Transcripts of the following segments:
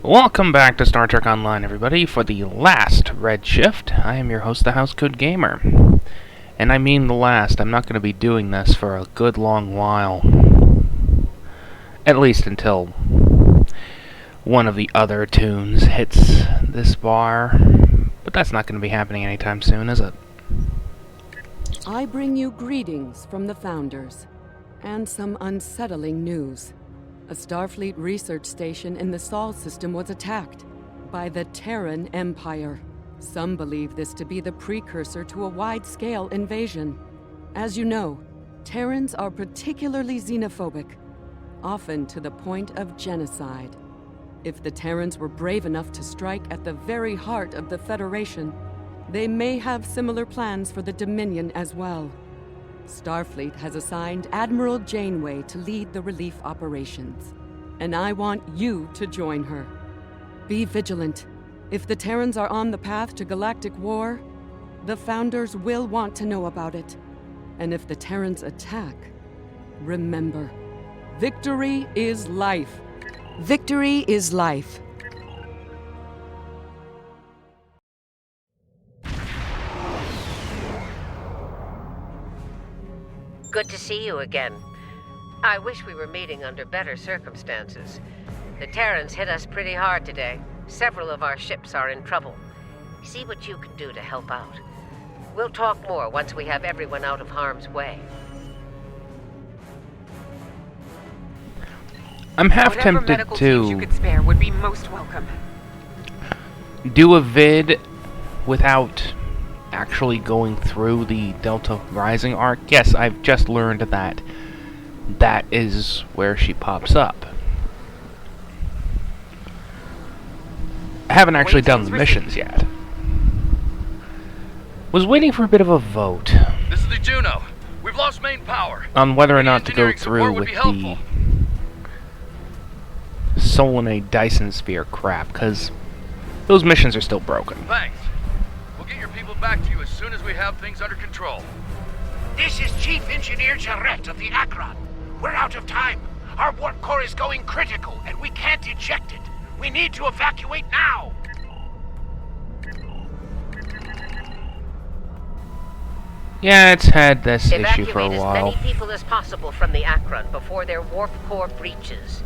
Welcome back to Star Trek Online, everybody, for the last Red Shift. I am your host, the Housecoat Gamer. And I mean the last. I'm not going to be doing this for a good long while. At least until one of the other tunes hits this bar. But that's not going to be happening anytime soon, is it? I bring you greetings from the Founders, and some unsettling news. A Starfleet research station in the Sol system was attacked by the Terran Empire. Some believe this to be the precursor to a wide-scale invasion. As you know, Terrans are particularly xenophobic, often to the point of genocide. If the Terrans were brave enough to strike at the very heart of the Federation, they may have similar plans for the Dominion as well. Starfleet has assigned Admiral Janeway to lead the relief operations, and I want you to join her. Be vigilant. If the Terrans are on the path to galactic war, the Founders will want to know about it. And if the Terrans attack, remember, victory is life. Victory is life. Good to see you again. I wish we were meeting under better circumstances. The Terrans hit us pretty hard today. Several of our ships are in trouble. See what you can do to help out. We'll talk more once we have everyone out of harm's way. I'm half Whatever tempted medical teams you to could spare would be most welcome. do a vid without actually going through the Delta Rising arc. Yes, I've just learned that that is where she pops up. I haven't actually done the missions yet. Was waiting for a bit of a vote This is the Juno. We've lost main power. on whether or not to go Engineering support through would with be helpful. the Solanae Dyson Sphere crap, because those missions are still broken. Thanks. We'll get your people back to you as soon as we have things under control. This is Chief Engineer Jarrett of the Akron. We're out of time. Our warp core is going critical, and we can't eject it. We need to evacuate now. Yeah, it's had this issue for a Evacuate as while. many people as possible from the Akron before their warp core breaches.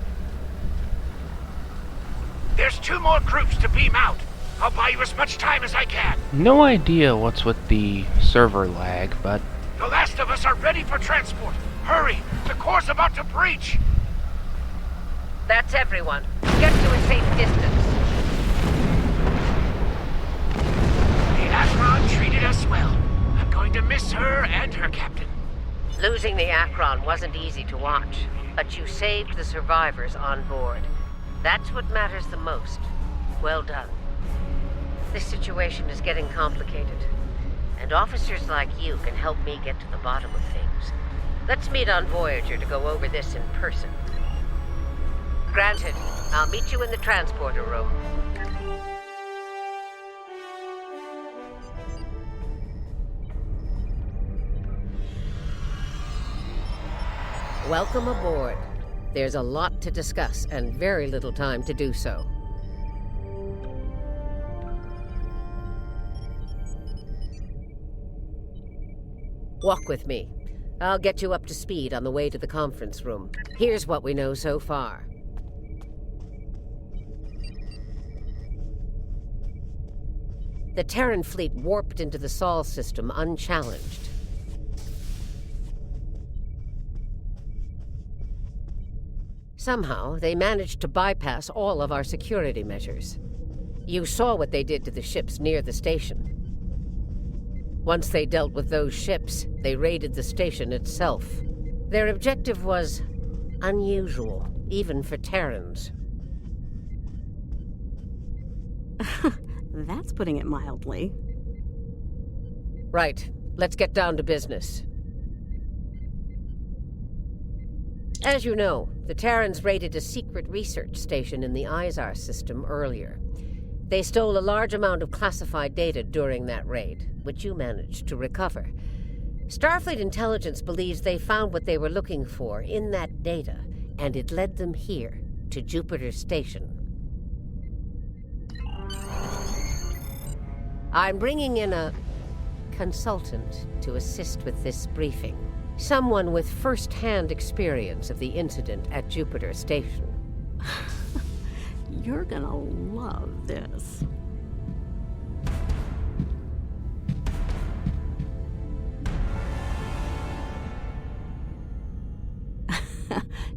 There's 2 more groups to beam out. I'll buy you as much time as I can. No idea what's with the server lag, but The last of us are ready for transport. Hurry! The core's about to breach! That's everyone. Get to a safe distance. The Akron treated us well. I'm going to miss her and her captain. Losing the Akron wasn't easy to watch, but you saved the survivors on board. That's what matters the most. Well done. This situation is getting complicated, and officers like you can help me get to the bottom of things. Let's meet on Voyager to go over this in person. Granted. I'll meet you in the transporter room. Welcome aboard. There's a lot to discuss and very little time to do so. Walk with me. I'll get you up to speed on the way to the conference room. Here's what we know so far. The Terran fleet warped into the Sol system unchallenged. Somehow, they managed to bypass all of our security measures. You saw what they did to the ships near the station. Once they dealt with those ships, they raided the station itself. Their objective was unusual, even for Terrans. That's putting it mildly. Right. Let's get down to business. As you know, the Terrans raided a secret research station in the Izar system earlier. They stole a large amount of classified data during that raid, which you managed to recover. Starfleet intelligence believes they found what they were looking for in that data, and it led them here, to Jupiter Station. I'm bringing in a consultant to assist with this briefing. Someone with first-hand experience of the incident at Jupiter Station. You're gonna love this.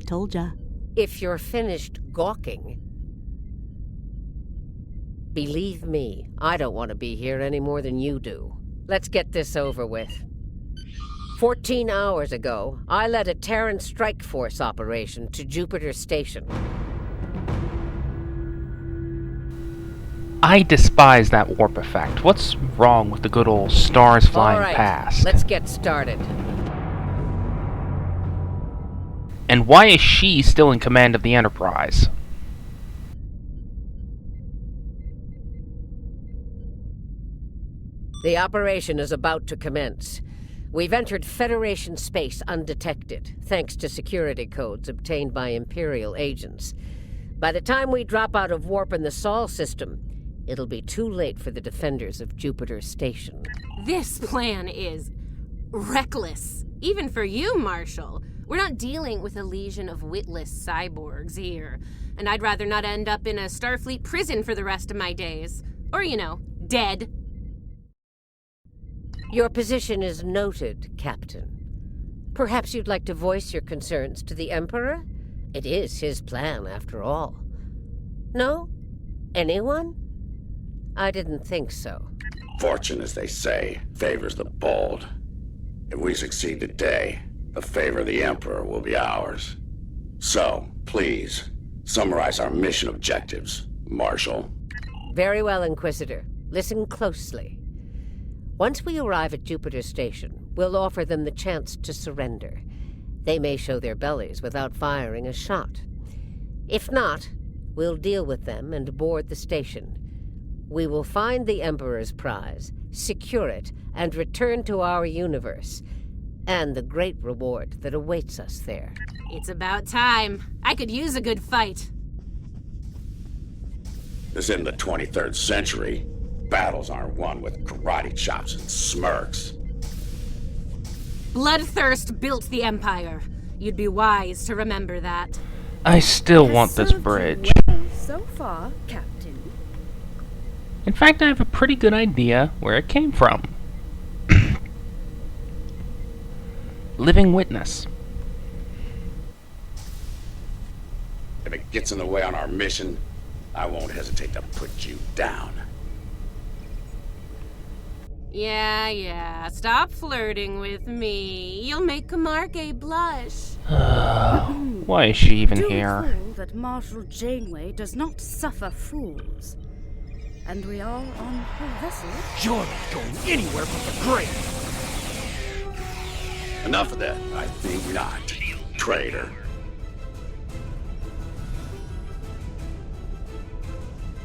Told ya. If you're finished gawking, believe me, I don't want to be here any more than you do. Let's get this over with. 14 hours ago, I led a Terran strike force operation to Jupiter Station. I despise that warp effect. What's wrong with the good old stars flying All right, past? let's get started. And why is she still in command of the Enterprise? The operation is about to commence. We've entered Federation space undetected, thanks to security codes obtained by Imperial agents. By the time we drop out of warp in the Sol system, it'll be too late for the defenders of Jupiter Station. This plan is reckless, even for you, Marshal. We're not dealing with a legion of witless cyborgs here, and I'd rather not end up in a Starfleet prison for the rest of my days. Or, you know, dead. Your position is noted, Captain. Perhaps you'd like to voice your concerns to the Emperor? It is his plan, after all. No? Anyone? I didn't think so. Fortune, as they say, favors the bold. If we succeed today, the favor of the Emperor will be ours. So, please, summarize our mission objectives, Marshal. Very well, Inquisitor. Listen closely. Once we arrive at Jupiter Station, we'll offer them the chance to surrender. They may show their bellies without firing a shot. If not, we'll deal with them and board the station. We will find the Emperor's prize, secure it, and return to our universe, and the great reward that awaits us there. It's about time. I could use a good fight. This isn't the 23rd century. Battles aren't won with karate chops and smirks. Bloodthirst built the Empire. You'd be wise to remember that. I still want this bridge. So far, Captain. In fact, I have a pretty good idea where it came from. Living witness. If it gets in the way on our mission, I won't hesitate to put you down. Yeah, stop flirting with me. You'll make Camargue blush. Why is she even Do here? recall that Marshal Janeway does not suffer fools. And we are on her vessel. You're not going anywhere but the grave. Enough of that. I think not. Traitor.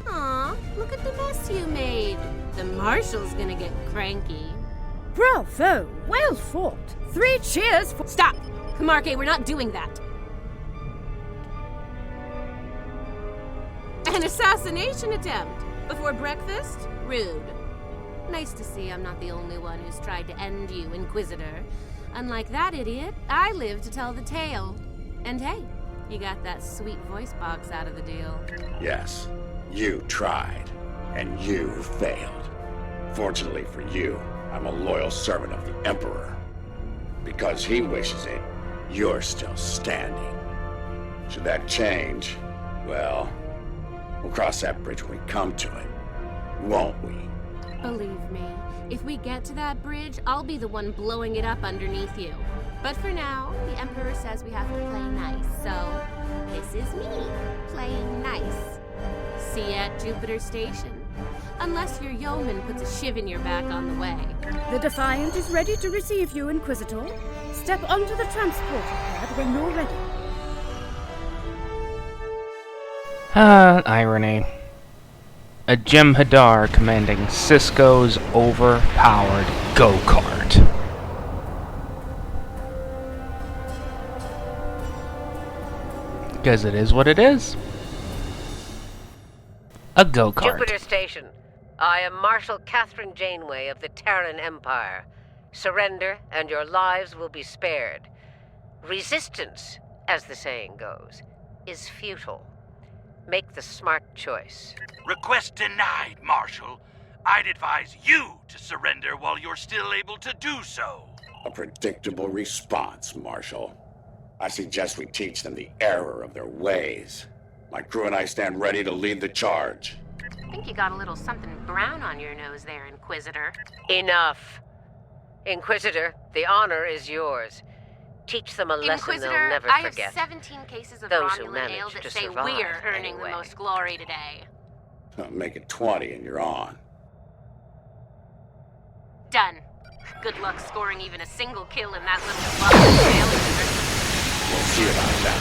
Aw, look at the mess you made. The Marshal's gonna get cranky. Bravo! Well fought! 3 cheers for— Stop! Camargue, we're not doing that. An assassination attempt? Before breakfast? Rude. Nice to see I'm not the only one who's tried to end you, Inquisitor. Unlike that idiot, I live to tell the tale. And hey, you got that sweet voice box out of the deal. Yes, you tried, and you failed. Fortunately for you, I'm a loyal servant of the Emperor. Because he wishes it, you're still standing. Should that change, well, we'll cross that bridge when we come to it, won't we? Believe me, if we get to that bridge, I'll be the one blowing it up underneath you. But for now, the Emperor says we have to play nice, so this is me, playing nice. See you at Jupiter Station. Unless your yeoman puts a shiv in your back on the way. The Defiant is ready to receive you, Inquisitor. Step onto the transporter pad when you're ready. Irony. A Jem'hadar commanding Cisco's overpowered go-kart. Because it is what it is. A go-kart. Jupiter Station. I am Marshal Catherine Janeway of the Terran Empire. Surrender, and your lives will be spared. Resistance, as the saying goes, is futile. Make the smart choice. Request denied, Marshal. I'd advise you to surrender while you're still able to do so. A predictable response, Marshal. I suggest we teach them the error of their ways. My crew and I stand ready to lead the charge. I think you got a little something brown on your nose there, Inquisitor. Enough. Inquisitor, the honor is yours. Teach them a lesson Inquisitor, they'll never I forget. have 17 cases of Those who Romulan ale manage that to say survive, we're earning anyway. the most glory today. Make it 20 and you're on. Done. Good luck scoring even a single kill in that little club. We'll see about that.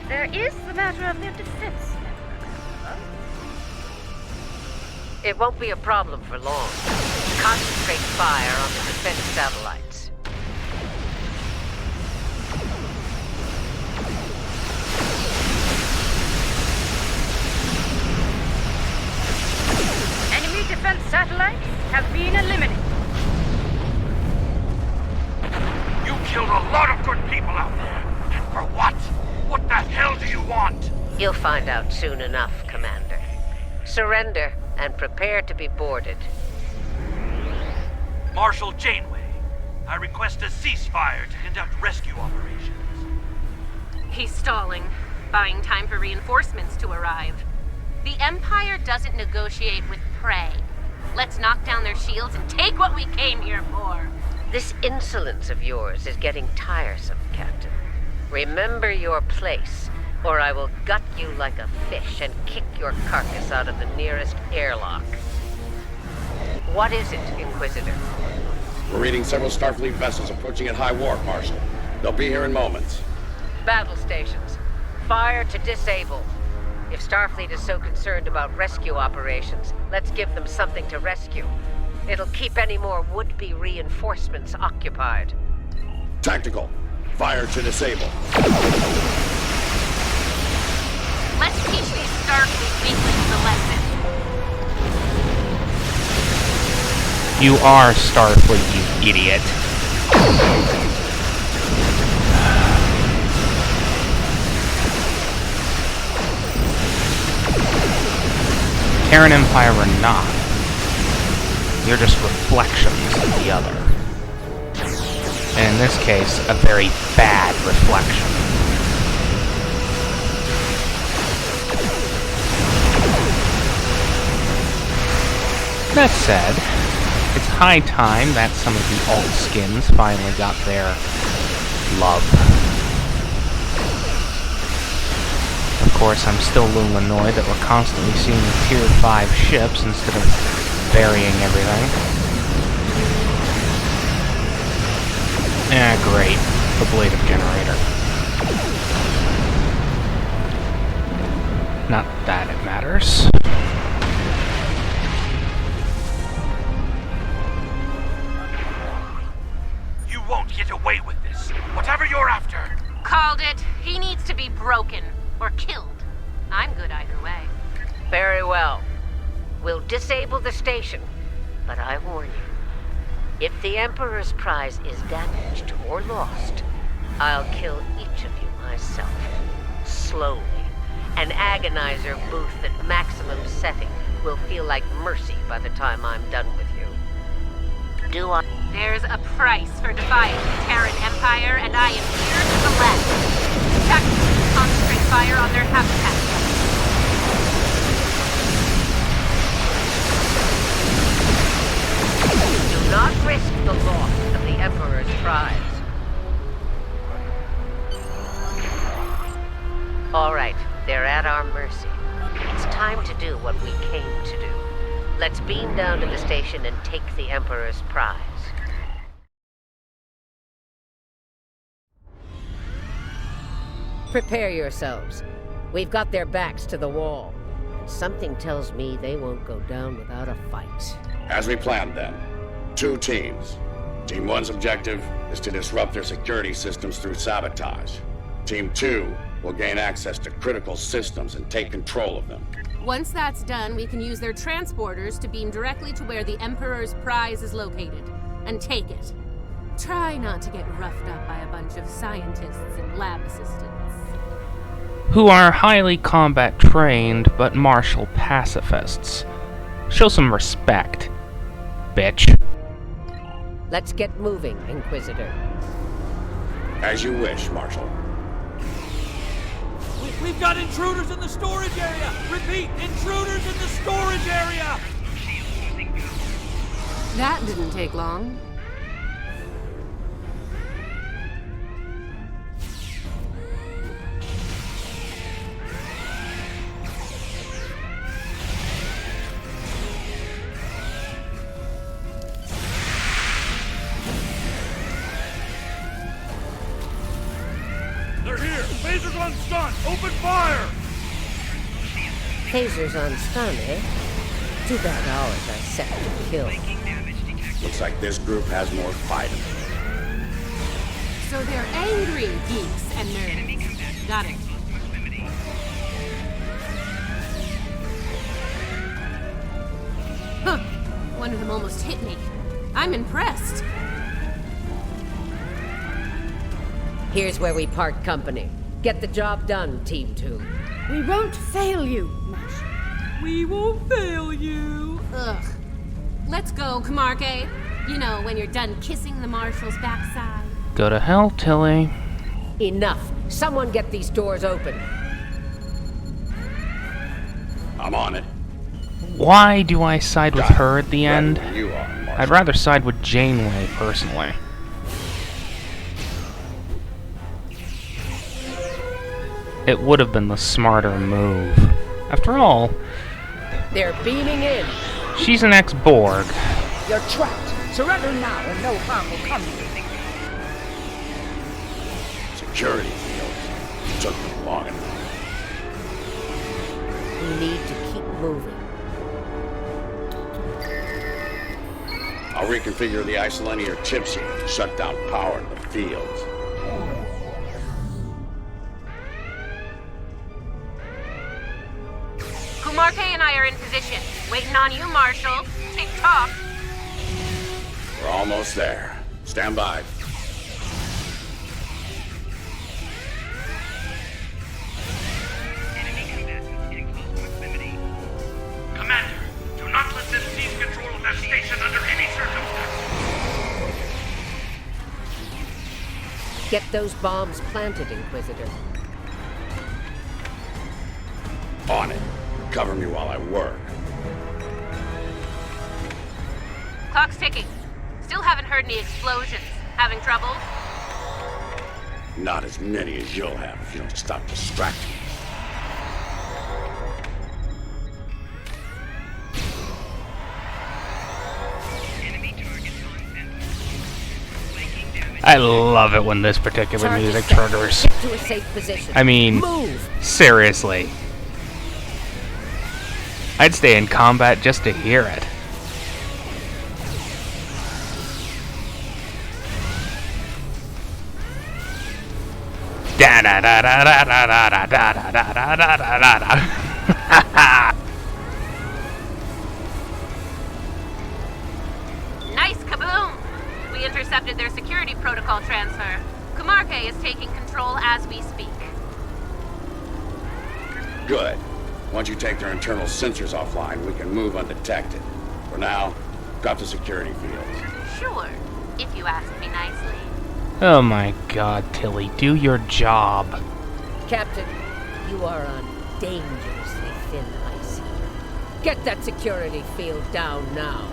There is the matter of their defense network, however. It won't be a problem for long. Concentrate fire on the defense satellites. Enemy defense satellites have been eliminated. You killed a lot of good people out there. And for what? What the hell do you want? You'll find out soon enough, Commander. Surrender and prepare to be boarded. Marshal Janeway, I request a ceasefire to conduct rescue operations. He's stalling, buying time for reinforcements to arrive. The Empire doesn't negotiate with prey. Let's knock down their shields and take what we came here for. This insolence of yours is getting tiresome, Captain. Remember your place, or I will gut you like a fish and kick your carcass out of the nearest airlock. What is it, Inquisitor? We're reading several Starfleet vessels approaching at high warp, Marshal. They'll be here in moments. Battle stations. Fire to disable. If Starfleet is so concerned about rescue operations, let's give them something to rescue. It'll keep any more would-be reinforcements occupied. Tactical. Fire to disable. Let's teach these Starfleet weaklings a lesson. You are Starfleet, you idiot. Terran Empire or not, you're just reflections of the other. And in this case, a very bad reflection. That said, it's high time that some of the alt skins finally got their love. Of course, I'm still a little annoyed that we're constantly seeing Tier 5 ships instead of burying everything. Great. The ablative generator. Not that it matters. You won't get away with this. Whatever you're after. Called it. He needs to be broken or killed. I'm good either way. Very well. We'll disable the station, but I warn you. If the Emperor's prize is damaged or lost, I'll kill each of you myself. Slowly. An agonizer booth at maximum setting will feel like mercy by the time I'm done with you. Do I? There's a price for defying the Terran Empire, and I am here to collect. Tactics concentrate fire on their habitat. Do not risk the loss of the Emperor's prize. All right, they're at our mercy. It's time to do what we came to do. Let's beam down to the station and take the Emperor's prize. Prepare yourselves. We've got their backs to the wall. Something tells me they won't go down without a fight. As we planned then, 2 teams. Team 1's objective is to disrupt their security systems through sabotage. Team 2 will gain access to critical systems and take control of them. Once that's done, we can use their transporters to beam directly to where the Emperor's prize is located, and take it. Try not to get roughed up by a bunch of scientists and lab assistants. Who are highly combat trained but martial pacifists. Show some respect, bitch. Let's get moving, Inquisitor. As you wish, Marshal. We've got intruders in the storage area! Repeat, intruders in the storage area! That didn't take long. They're here! Phasers on stun! Open fire! Phasers on stun, eh? Too bad ours are set to kill. Looks like this group has more fight in them. So they're angry geeks and nerds. Got it. Huh. One of them almost hit me. I'm impressed. Here's where we part company. Get the job done, Team 2. We won't fail you, Marshal. We won't fail you. Ugh. Let's go, Camarque. You know, when you're done kissing the Marshal's backside. Go to hell, Tilly. Enough. Someone get these doors open. I'm on it. Why do I side with her at the Right end? where you are, Marshal. I'd rather side with Janeway, personally. It would have been the smarter move. After all, They're beaming in. she's an ex-Borg. You're trapped. Surrender now and no harm will come to you. Security fields. Took them long enough. We need to keep moving. I'll reconfigure the isolinear chipset and shut down power in the fields. Camarque and I are in position. Waiting on you, Marshal. Tick-tock. We're almost there. Stand by. Commander, do not let them seize control of that station under any circumstances. Get those bombs planted, Inquisitor. On it. Cover me while I work. Clock's ticking. Still haven't heard any explosions. Having trouble? Not as many as you'll have if you don't stop distracting me. I love it when this particular music triggers. Get to a safe position. I mean, move. seriously. I'd stay in combat just to hear it. Da da da da da da da da da da da da da. Nice kaboom! We intercepted their security protocol transfer. Camarque is taking control as we speak. Good. Once you take their internal sensors offline, we can move undetected. For now, drop the security fields. Sure. if you ask me nicely. Oh my god, Tilly, do your job. Captain, you are on dangerously thin ice here. Get that security field down now.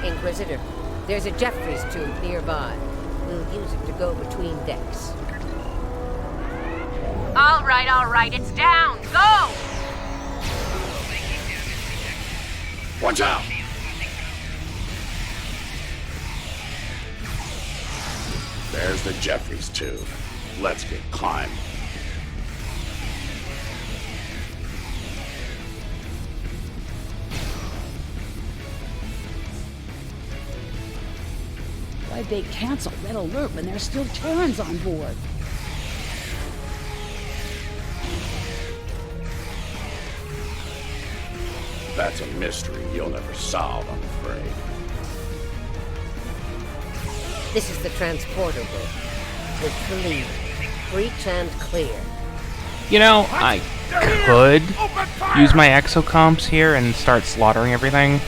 Inquisitor, there's a Jeffries tube nearby. We'll use it to go between decks. All right, it's down. Go! Watch out! There's the Jeffries tube. Let's get climbing. Why'd they cancel Red Alert when there's still Terrans on board? That's a mystery you'll never solve, I'm afraid. This is the transporter boat. With the lead. Breach and clear. You know, I could use my exocomps here and start slaughtering everything,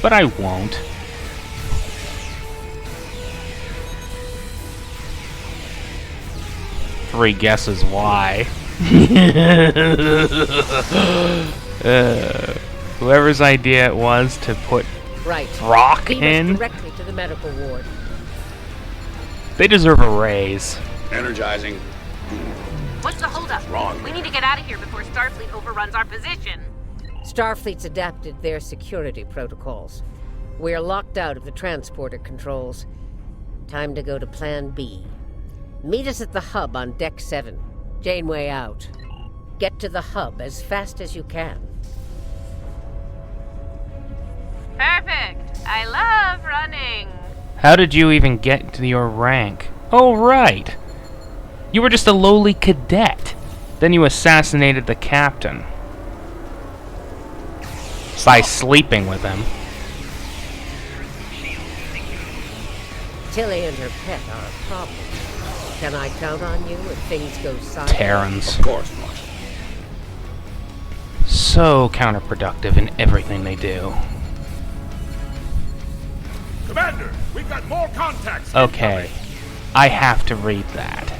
but I won't. Three guesses why. Whoever's idea it was to put Rock Beam us in, directly to the medical ward. they deserve a raise. Energizing. What's the holdup? Wrong. We need to get out of here before Starfleet overruns our position. Starfleet's adapted their security protocols. We're locked out of the transporter controls. Time to go to Plan B. Meet us at the hub on Deck 7. Janeway out. Get to the hub as fast as you can. Perfect. I love running. How did you even get to your rank? Oh, right. You were just a lowly cadet. Then you assassinated the captain. By sleeping with him. Tilly and her pet are a problem. Can I count on you if things go silent? Terrans. Of course, Marshal. So counterproductive in everything they do. Commander, we've got more contacts. Okay. I have to read that.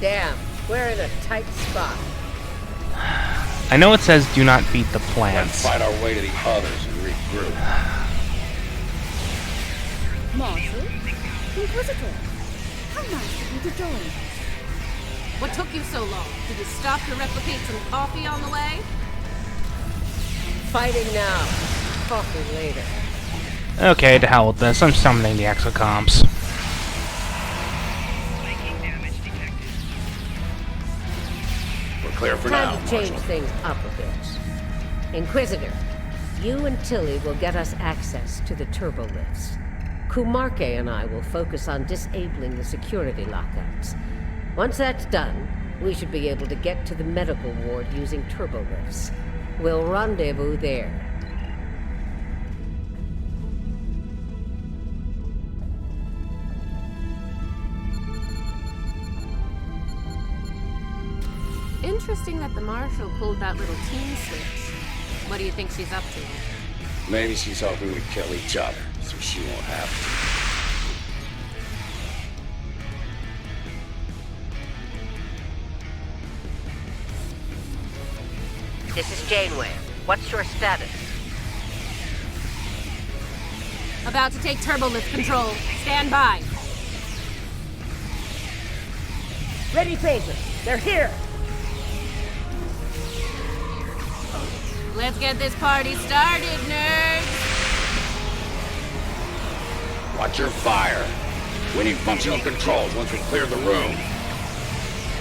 Damn, we're in a tight spot. I know it says do not beat the Let's plants. fight our way to the others and regroup. Marshal? Inquisitor? How nice of you to join. What took you so long? Did you stop to replicate some coffee on the way? Fighting now. Coffee later. Okay, to hell with this. I'm summoning the exocomps. We're clear for now, Time to change Marshal. things up a bit. Inquisitor, you and Tilly will get us access to the turbolifts. Kumarke and I will focus on disabling the security lockouts. Once that's done, we should be able to get to the medical ward using turbolifts. We'll rendezvous there. Interesting that the Marshal pulled that little team switch. What do you think she's up to? Maybe she's hoping we kill each other, so she won't have to. This is Janeway. What's your status? About to take turbolift control. Stand by. Ready phasers. They're here. Let's get this party started, nerds! Watch your fire. We need functional controls once we clear the room.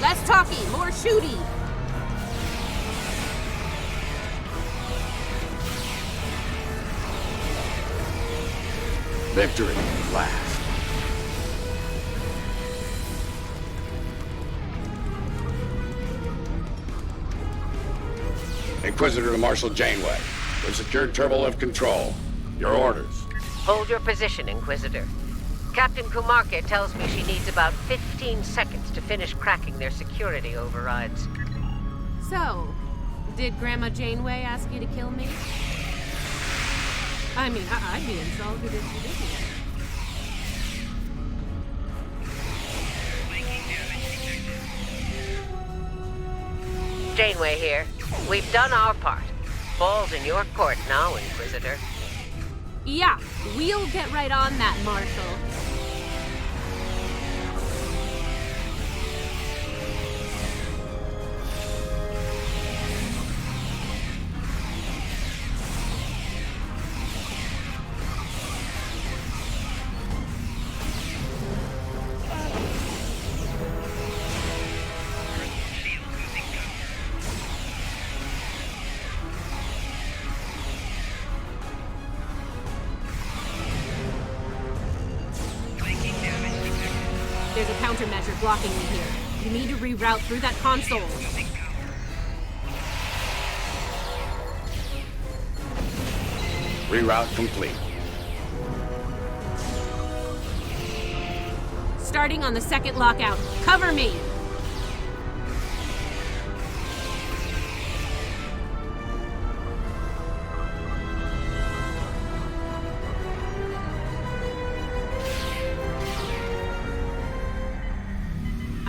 Less talky, more shooty! Victory at last. Inquisitor to Marshal Janeway. We've secured turbolift control. Your orders. Hold your position, Inquisitor. Captain Kumarke tells me she needs about 15 seconds to finish cracking their security overrides. So, did Grandma Janeway ask you to kill me? I mean, I'd be insulted if she didn't. Janeway here. We've done our part. Ball's in your court now, Inquisitor. Yeah, we'll get right on that, Marshal. There's a countermeasure blocking me here. You need to reroute through that console. Reroute complete. Starting on the second lockout. Cover me!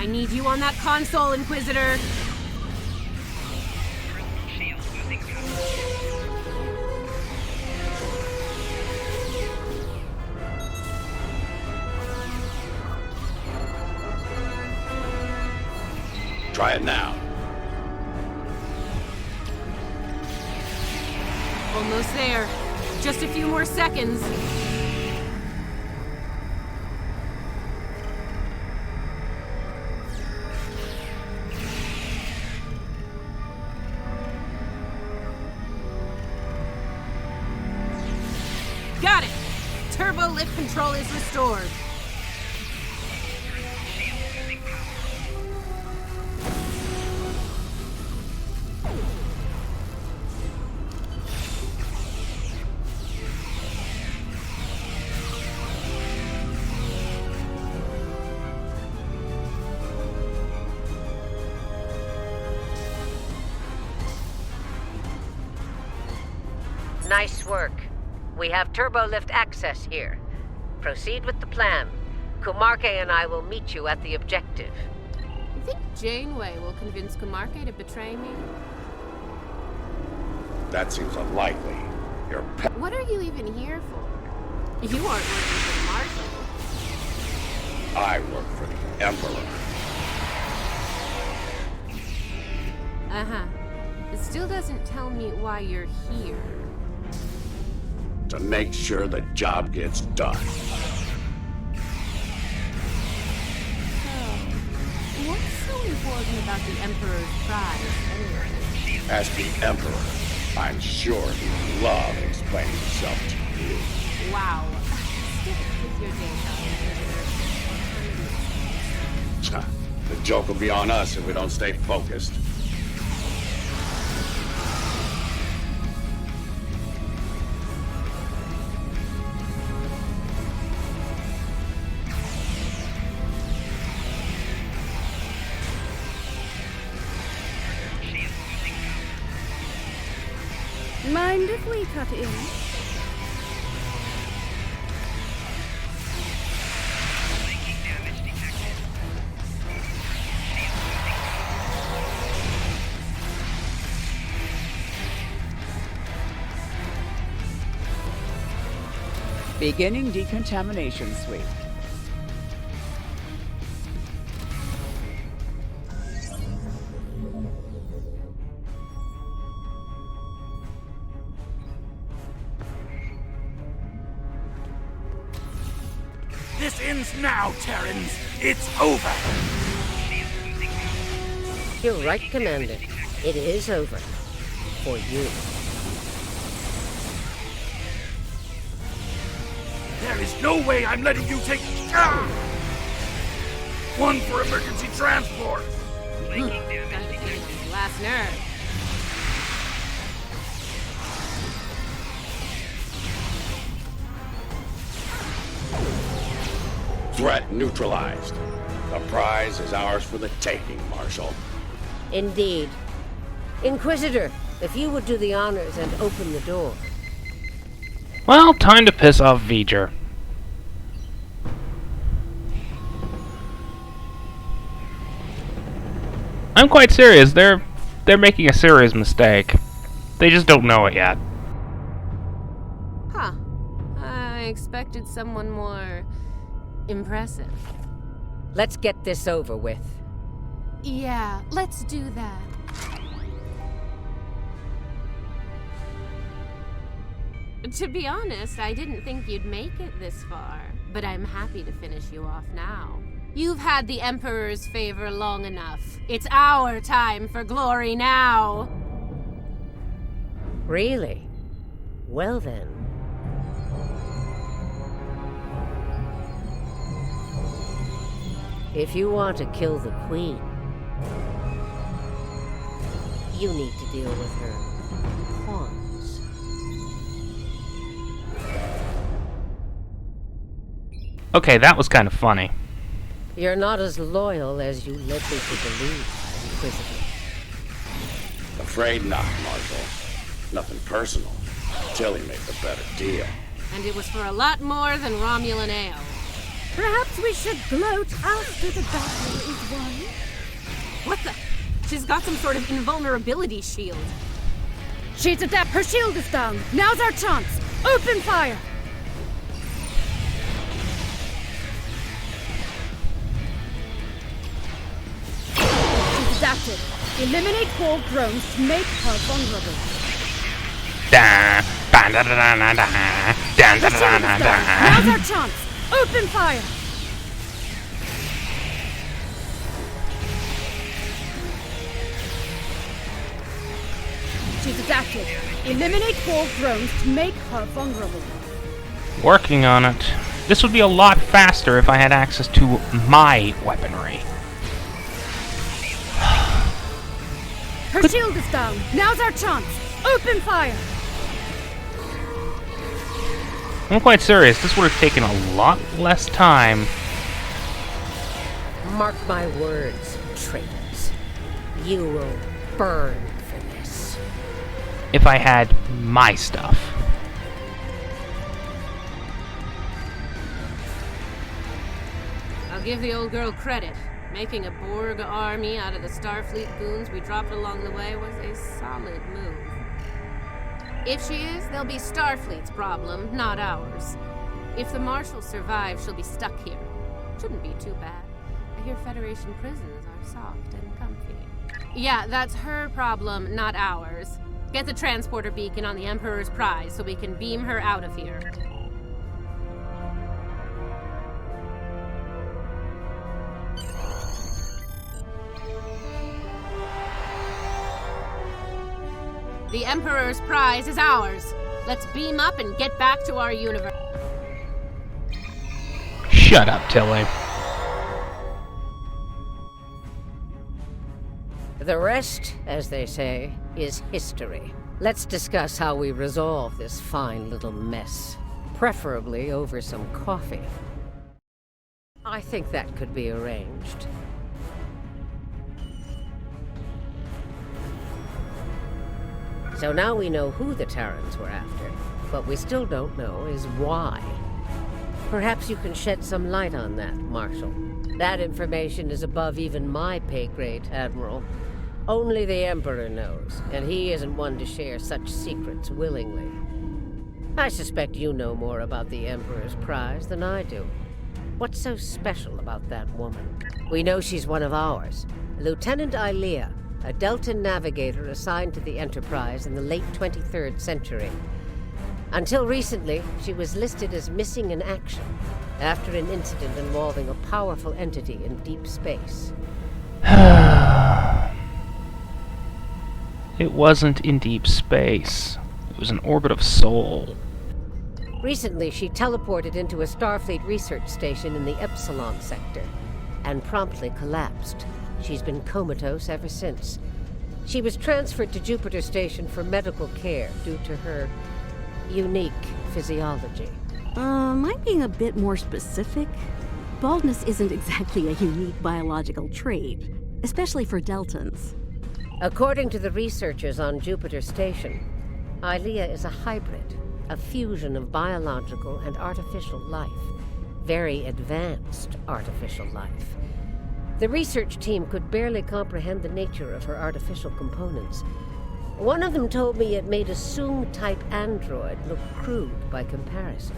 I need you on that console, Inquisitor! Try it now. Almost there. Just a few more seconds. Got it! Turbo lift control is restored. Nice work. We have turbo lift access here. Proceed with the plan. Kumarke and I will meet you at the objective. You think Janeway will convince Kumarke to betray me? That seems unlikely. You're What are you even here for? You aren't working for the Marshal. I work for the Emperor. Uh-huh. It still doesn't tell me why you're here. To make sure the job gets done. What's so important about the Emperor's prize, anyway? As the Emperor, I'm sure he'd love explaining himself to you. Wow. Stick with your day job, Inquisitor. The joke will be on us if we don't stay focused. Mind if we cut in? Beginning decontamination sweep. This ends now, Terrans. It's over. You're right, Commander. It is over. For you. There is no way I'm letting you take... Ah! One for emergency transport. Got a feeling on his last nerve. Threat neutralized. The prize is ours for the taking, Marshal. Indeed. Inquisitor, if you would do the honors and open the door. Well, time to piss off V'ger. I'm quite serious. They're They're making a serious mistake. They just don't know it yet. Huh. I expected someone more impressive. Let's get this over with. Yeah, let's do that. To be honest, I didn't think you'd make it this far, but I'm happy to finish you off now. You've had the Emperor's favor long enough. It's our time for glory now. Really? Well then. If you want to kill the Queen, you need to deal with her pawns. Okay, that was kind of funny. You're not as loyal as you led me to believe, Inquisitor. Afraid not, Marshal. Nothing personal. Tilly made the better deal. And it was for a lot more than Romulan ale. Perhaps we should gloat after the battle is won. What the? She's got some sort of invulnerability shield. She's adept. Her shield is down. Now's our chance. Open fire! She's adapted. Eliminate wall drones to make her vulnerable. Da, ba, da, da, da, da, da, da, da, da, da, da. Now's our chance. Open fire! She's adapted. Eliminate wall drones to make her vulnerable. Working on it. This would be a lot faster if I had access to my weaponry. Her shield is down. Now's our chance. Open fire! I'm quite serious. This would have taken a lot less time. Mark my words, traitors. You will burn for this. If I had my stuff. I'll give the old girl credit. Making a Borg army out of the Starfleet goons we dropped along the way was a solid move. If she is, they'll be Starfleet's problem, not ours. If the Marshal survives, she'll be stuck here. Shouldn't be too bad. I hear Federation prisons are soft and comfy. Yeah, that's her problem, not ours. Get the transporter beacon on the Emperor's prize so we can beam her out of here. The Emperor's prize is ours. Let's beam up and get back to our universe. Shut up, Tilly. The rest, as they say, is history. Let's discuss how we resolve this fine little mess. Preferably over some coffee. I think that could be arranged. So now we know who the Terrans were after. What we still don't know is why. Perhaps you can shed some light on that, Marshal. That information is above even my pay grade, Admiral. Only the Emperor knows, and he isn't one to share such secrets willingly. I suspect you know more about the Emperor's prize than I do. What's so special about that woman? We know she's one of ours, Lieutenant Ilea, a Delta navigator assigned to the Enterprise in the late 23rd century. Until recently, she was listed as missing in action after an incident involving a powerful entity in deep space. It wasn't in deep space. It was an orbit of Sol. Recently, she teleported into a Starfleet research station in the Epsilon sector and promptly collapsed. She's been comatose ever since. She was transferred to Jupiter Station for medical care due to her unique physiology. I'm being a bit more specific. Baldness isn't exactly a unique biological trait, especially for Deltans. According to the researchers on Jupiter Station, Ilea is a hybrid, a fusion of biological and artificial life. Very advanced artificial life. The research team could barely comprehend the nature of her artificial components. One of them told me it made a Soong-type android look crude by comparison.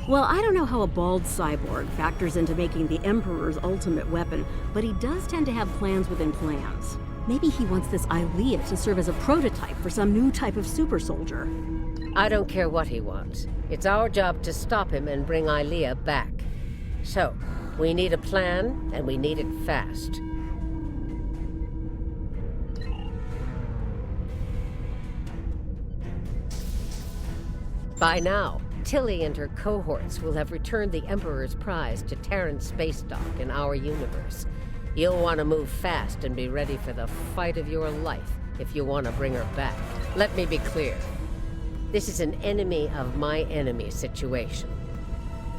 Well, I don't know how a bald cyborg factors into making the Emperor's ultimate weapon, but he does tend to have plans within plans. Maybe he wants this Ilea to serve as a prototype for some new type of super soldier. I don't care what he wants. It's our job to stop him and bring Ilea back. So, we need a plan, and we need it fast. By now, Tilly and her cohorts will have returned the Emperor's prize to Terran space dock in our universe. You'll want to move fast and be ready for the fight of your life if you want to bring her back. Let me be clear. This is an enemy of my enemy situation.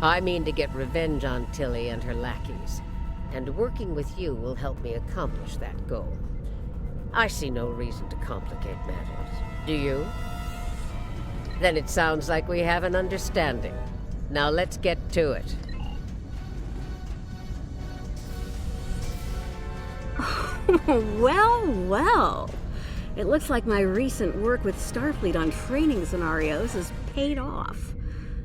I mean to get revenge on Tilly and her lackeys, and working with you will help me accomplish that goal. I see no reason to complicate matters. Do you? Then it sounds like we have an understanding. Now let's get to it. Well. It looks like my recent work with Starfleet on training scenarios has paid off.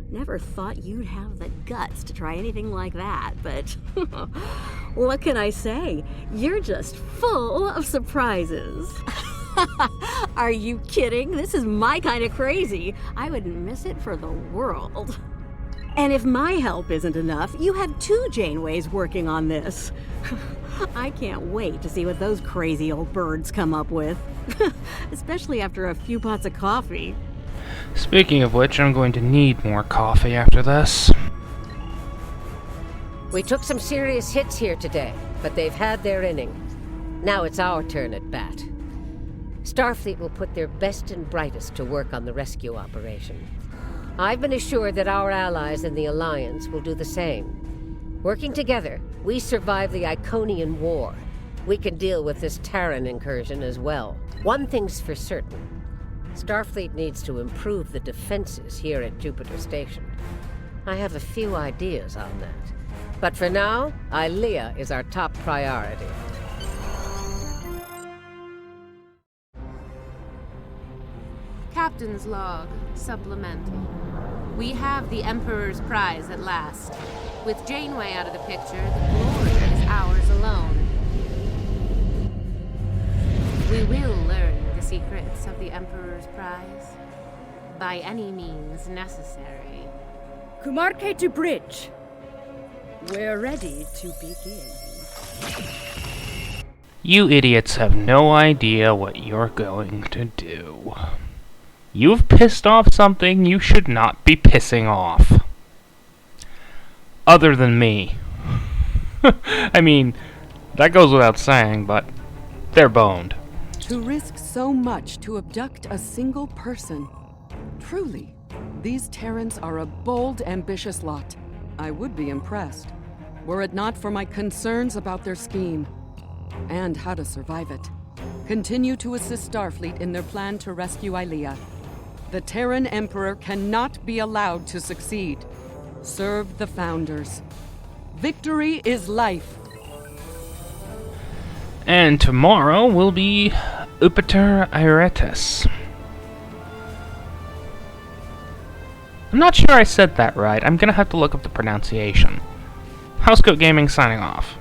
Never thought you'd have the guts to try anything like that, but what can I say? You're just full of surprises. Are you kidding? This is my kind of crazy. I wouldn't miss it for the world. And if my help isn't enough, you have 2 Janeways working on this. I can't wait to see what those crazy old birds come up with. Especially after a few pots of coffee. Speaking of which, I'm going to need more coffee after this. We took some serious hits here today, but they've had their inning. Now it's our turn at bat. Starfleet will put their best and brightest to work on the rescue operation. I've been assured that our allies in the Alliance will do the same. Working together, we survive the Iconian War. We can deal with this Terran incursion as well. One thing's for certain. Starfleet needs to improve the defenses here at Jupiter Station. I have a few ideas on that. But for now, Ilea is our top priority. Captain's log, supplemental. We have the Emperor's prize at last. With Janeway out of the picture, the glory is ours alone. We will learn the secrets of the Emperor's prize. By any means necessary. Kumarke to bridge. We're ready to begin. You idiots have no idea what you're going to do. You've pissed off something you should not be pissing off. Other than me. I mean, that goes without saying, but they're boned. To risk so much to abduct a single person. Truly, these Terrans are a bold, ambitious lot. I would be impressed, were it not for my concerns about their scheme, and how to survive it. Continue to assist Starfleet in their plan to rescue Ilea. The Terran Emperor cannot be allowed to succeed. Serve the Founders. Victory is life. And tomorrow will be Upiter Iretus. I'm not sure I said that right. I'm gonna have to look up the pronunciation. Housecoat Gaming signing off.